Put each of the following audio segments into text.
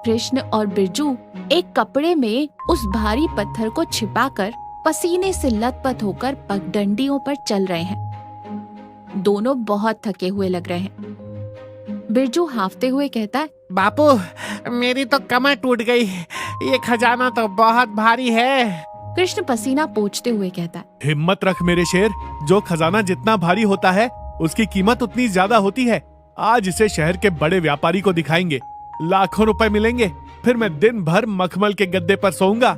कृष्ण और बिरजू एक कपड़े में उस भारी पत्थर को छिपाकर पसीने से लथपथ होकर पगडंडियों पर चल रहे हैं। दोनों बहुत थके हुए लग रहे हैं। बिरजू हांफते हुए कहता है, बापू मेरी तो कमर टूट गई, ये खजाना तो बहुत भारी है। कृष्ण पसीना पोंछते हुए कहता है, हिम्मत रख मेरे शेर, जो खजाना जितना भारी होता है उसकी कीमत उतनी ज्यादा होती है। आज इसे शहर के बड़े व्यापारी को दिखाएंगे, लाखों रुपए मिलेंगे, फिर मैं दिन भर मखमल के गद्दे पर सोऊंगा।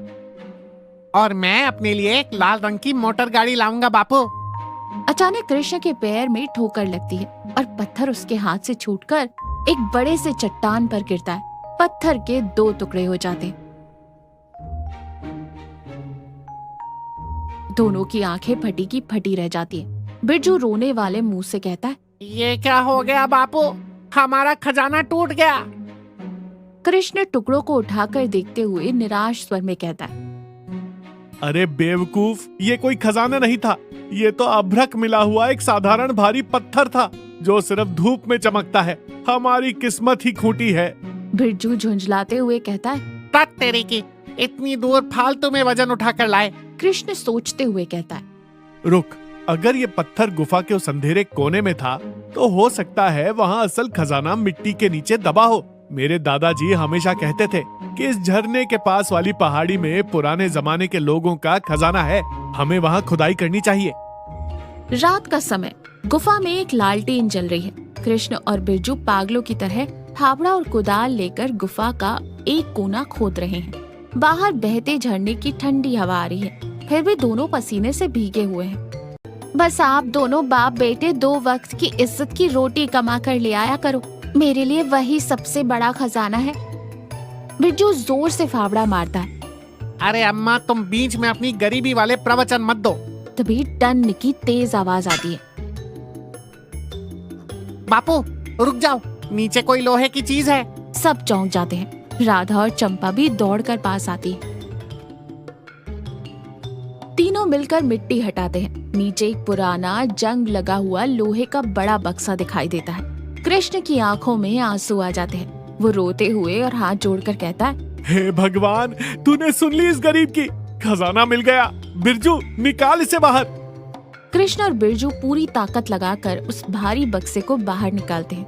और मैं अपने लिए एक लाल रंग की मोटर गाड़ी लाऊंगा बापू। अचानक कृष्ण के पैर में ठोकर लगती है और पत्थर उसके हाथ से छूटकर एक बड़े से चट्टान पर गिरता है। पत्थर के 2 टुकड़े हो जाते हैं। दोनों की आंखें फटी की फटी रह जाती है। बिरजू रोने वाले मुंह से कहता है, ये क्या हो गया बापू, हमारा खजाना टूट गया। कृष्ण टुकड़ों को उठाकर देखते हुए निराश स्वर में कहता है, अरे बेवकूफ, ये कोई खजाना नहीं था, ये तो अभ्रक मिला हुआ एक साधारण भारी पत्थर था जो सिर्फ धूप में चमकता है। हमारी किस्मत ही खूंटी है। बिरजू झुंझलाते हुए कहता है। तक तेरी की, इतनी दूर फालतू में वजन उठाकर लाए। कृष्ण सोचते हुए कहता है, रुक, अगर ये पत्थर गुफा के उस अंधेरे कोने में था तो हो सकता है वहाँ असल खजाना मिट्टी के नीचे दबा हो। मेरे दादाजी हमेशा कहते थे कि इस झरने के पास वाली पहाड़ी में पुराने जमाने के लोगों का खजाना है, हमें वहाँ खुदाई करनी चाहिए। रात का समय, गुफा में एक लालटेन जल रही है। कृष्ण और बिरजू पागलों की तरह फावड़ा और कुदाल लेकर गुफा का एक कोना खोद रहे हैं। बाहर बहते झरने की ठंडी हवा आ रही है, फिर भी दोनों पसीने से भीगे हुए हैं। बस आप दोनों बाप बेटे 2 वक्त की इज्जत की रोटी कमा कर ले आया करो, मेरे लिए वही सबसे बड़ा खजाना है। बिरजू जोर से फावड़ा मारता है। अरे अम्मा, तुम बीच में अपनी गरीबी वाले प्रवचन मत दो। तभी टन की तेज आवाज आती है। बापू रुक जाओ, नीचे कोई लोहे की चीज है। सब चौंक जाते हैं। राधा और चंपा भी दौड़कर पास आती है। तीनों मिलकर मिट्टी हटाते हैं। नीचे एक पुराना जंग लगा हुआ लोहे का बड़ा बक्सा दिखाई देता है। कृष्ण की आंखों में आंसू आ जाते हैं। वो रोते हुए और हाथ जोड़कर कहता है, हे भगवान, तूने सुन ली इस गरीब की, खजाना मिल गया। बिरजू निकाल इसे बाहर। कृष्ण और बिरजू पूरी ताकत लगाकर उस भारी बक्से को बाहर निकालते हैं।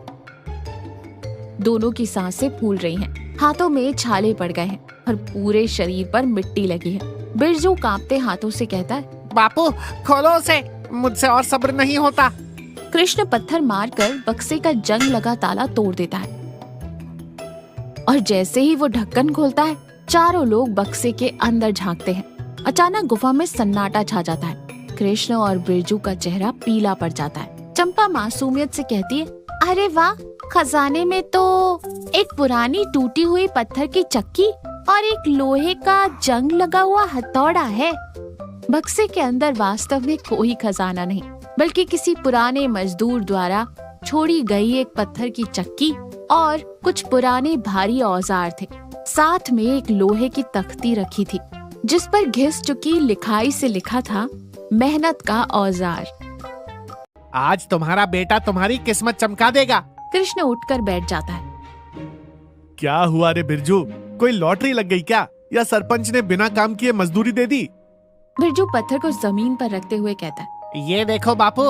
दोनों की सांसें फूल रही हैं, हाथों में छाले पड़ गए हैं और पूरे शरीर पर मिट्टी लगी है। बिरजू कांपते हाथों से कहता है, बापू खोलो उसे, मुझसे और सब्र नहीं होता। कृष्ण पत्थर मारकर बक्से का जंग लगा ताला तोड़ देता है और जैसे ही वो ढक्कन खोलता है, चारों लोग बक्से के अंदर झांकते हैं। अचानक गुफा में सन्नाटा छा जाता है। कृष्ण और बिरजू का चेहरा पीला पड़ जाता है। चंपा मासूमियत से कहती है, अरे वाह, खजाने में तो एक पुरानी टूटी हुई पत्थर की चक्की और एक लोहे का जंग लगा हुआ हथौड़ा है। बक्से के अंदर वास्तव में कोई खजाना नहीं, बल्कि किसी पुराने मजदूर द्वारा छोड़ी गई एक पत्थर की चक्की और कुछ पुराने भारी औजार थे। साथ में एक लोहे की तख्ती रखी थी जिस पर घिस चुकी लिखाई से लिखा था, मेहनत का औजार। आज तुम्हारा बेटा तुम्हारी किस्मत चमका देगा। कृष्ण उठकर बैठ जाता है। क्या हुआ रे बिरजू, कोई लॉटरी लग गई क्या, या सरपंच ने बिना काम किए मजदूरी दे दी? बिरजू पत्थर को जमीन पर रखते हुए कहता है, ये देखो बापू,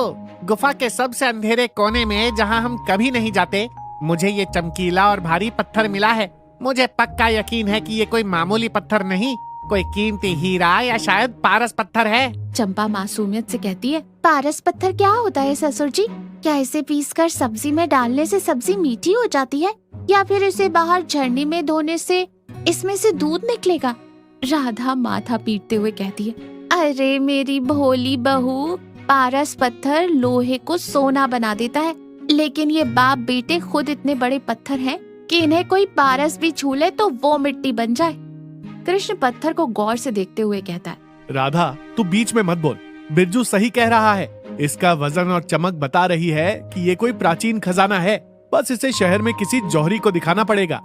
गुफा के सबसे अंधेरे कोने में जहाँ हम कभी नहीं जाते, मुझे ये चमकीला और भारी पत्थर मिला है। मुझे पक्का यकीन है कि ये कोई मामूली पत्थर नहीं, कोई कीमती हीरा या शायद पारस पत्थर है। चंपा मासूमियत से कहती है, पारस पत्थर क्या होता है ससुर जी? क्या इसे पीसकर सब्जी में डालने से सब्जी मीठी हो जाती है, या फिर इसे बाहर झरने में धोने से इसमें से दूध निकलेगा? राधा माथा पीटते हुए कहती है, अरे मेरी भोली बहू, पारस पत्थर लोहे को सोना बना देता है, लेकिन ये बाप बेटे खुद इतने बड़े पत्थर हैं कि इन्हें कोई पारस भी छू ले तो वो मिट्टी बन जाए। कृष्ण पत्थर को गौर से देखते हुए कहता है, राधा तू बीच में मत बोल, बिरजू सही कह रहा है। इसका वजन और चमक बता रही है कि ये कोई प्राचीन खजाना है, बस इसे शहर में किसी जौहरी को दिखाना पड़ेगा।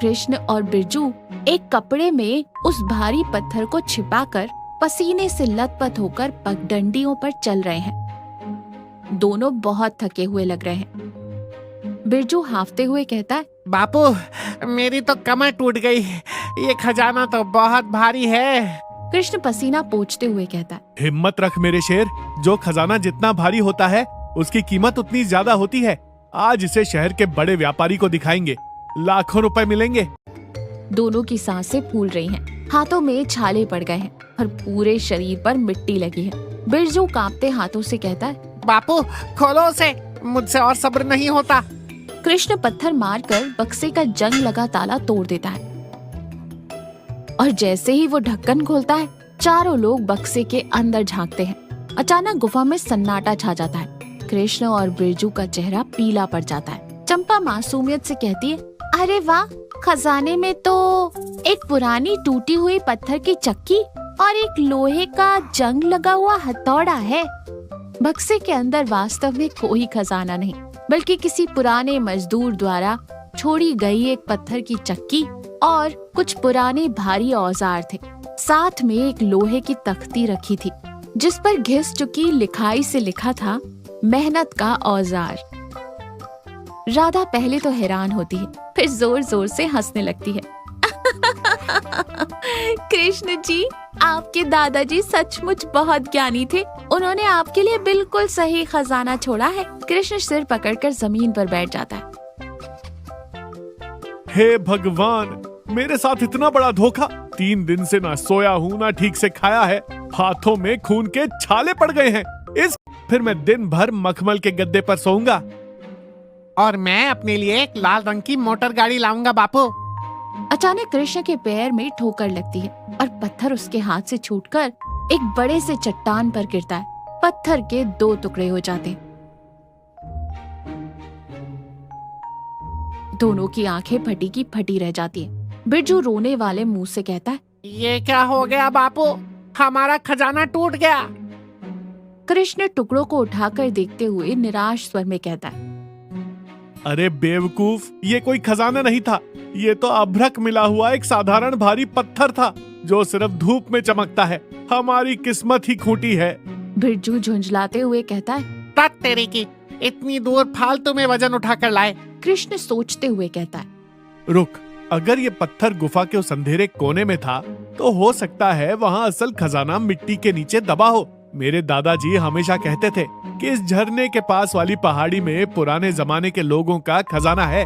कृष्ण और बिरजू एक कपड़े में उस भारी पत्थर को छिपाकर पसीने से लथपथ होकर पगडंडियों पर चल रहे हैं। दोनों बहुत थके हुए लग रहे हैं। बिरजू हांफते हुए कहता है, बापू मेरी तो कमर टूट गई। ये खजाना तो बहुत भारी है। कृष्ण पसीना पोंछते हुए कहता है। हिम्मत रख मेरे शेर, जो खजाना जितना भारी होता है उसकी कीमत उतनी ज्यादा होती है। आज इसे शहर के बड़े व्यापारी को दिखाएंगे, लाखों रुपए मिलेंगे। दोनों की सांसें फूल रही हैं, हाथों में छाले पड़ गए हैं और पूरे शरीर पर मिट्टी लगी है। बिरजू कांपते हाथों से कहता है, बापू खोलो उसे, मुझसे और सब्र नहीं होता। कृष्ण पत्थर मारकर बक्से का जंग लगा ताला तोड़ देता है और जैसे ही वो ढक्कन खोलता है, चारों लोग बक्से के अंदर झांकते हैं। अचानक गुफा में सन्नाटा छा जाता है। कृष्ण और बिरजू का चेहरा पीला पड़ जाता है। चंपा मासूमियत से कहती है, अरे वाह, खजाने में तो एक पुरानी टूटी हुई पत्थर की चक्की और एक लोहे का जंग लगा हुआ हथौड़ा है। बक्से के अंदर वास्तव में कोई खजाना नहीं, बल्कि किसी पुराने मजदूर द्वारा छोड़ी गई एक पत्थर की चक्की और कुछ पुराने भारी औजार थे। साथ में एक लोहे की तख्ती रखी थी जिस पर घिस चुकी लिखाई से लिखा था, मेहनत का औजार। राधा पहले तो हैरान होती है, फिर जोर जोर से हंसने लगती है। कृष्ण जी, आपके दादाजी सचमुच बहुत ज्ञानी थे। उन्होंने आपके लिए बिल्कुल सही खजाना छोड़ा है। कृष्ण सिर पकड़कर जमीन पर बैठ जाता है। हे भगवान, मेरे साथ इतना बड़ा धोखा। 3 दिन से ना सोया हूँ, ना ठीक से खाया है। हाथों में खून के छाले पड़ गए हैं। फिर मैं दिन भर मखमल के गद्दे पर सोऊंगा। और मैं अपने लिए एक लाल रंग की मोटर गाड़ी लाऊंगा बापू। अचानक कृष्ण के पैर में ठोकर लगती है और पत्थर उसके हाथ से छूटकर एक बड़े से चट्टान पर गिरता है। पत्थर के 2 टुकड़े हो जाते हैं। दोनों की आंखें फटी की फटी रह जाती है। बिरजू रोने वाले मुंह से कहता है, ये क्या हो गया बापू, हमारा खजाना टूट गया। कृष्ण टुकड़ों को उठाकर देखते हुए निराश स्वर में कहता है, अरे बेवकूफ, ये कोई खजाना नहीं था। ये तो अभ्रक मिला हुआ एक साधारण भारी पत्थर था जो सिर्फ धूप में चमकता है। हमारी किस्मत ही खूंटी है। बिरजू झुंझलाते हुए कहता है। तक तेरी की, इतनी दूर फालतू में वजन उठाकर लाए। कृष्ण सोचते हुए कहता है, रुक, अगर ये पत्थर गुफा के उस अंधेरे कोने में था तो हो सकता है वहाँ असल खजाना मिट्टी के नीचे दबा हो। मेरे दादाजी हमेशा कहते थे कि इस झरने के पास वाली पहाड़ी में पुराने जमाने के लोगों का खजाना है।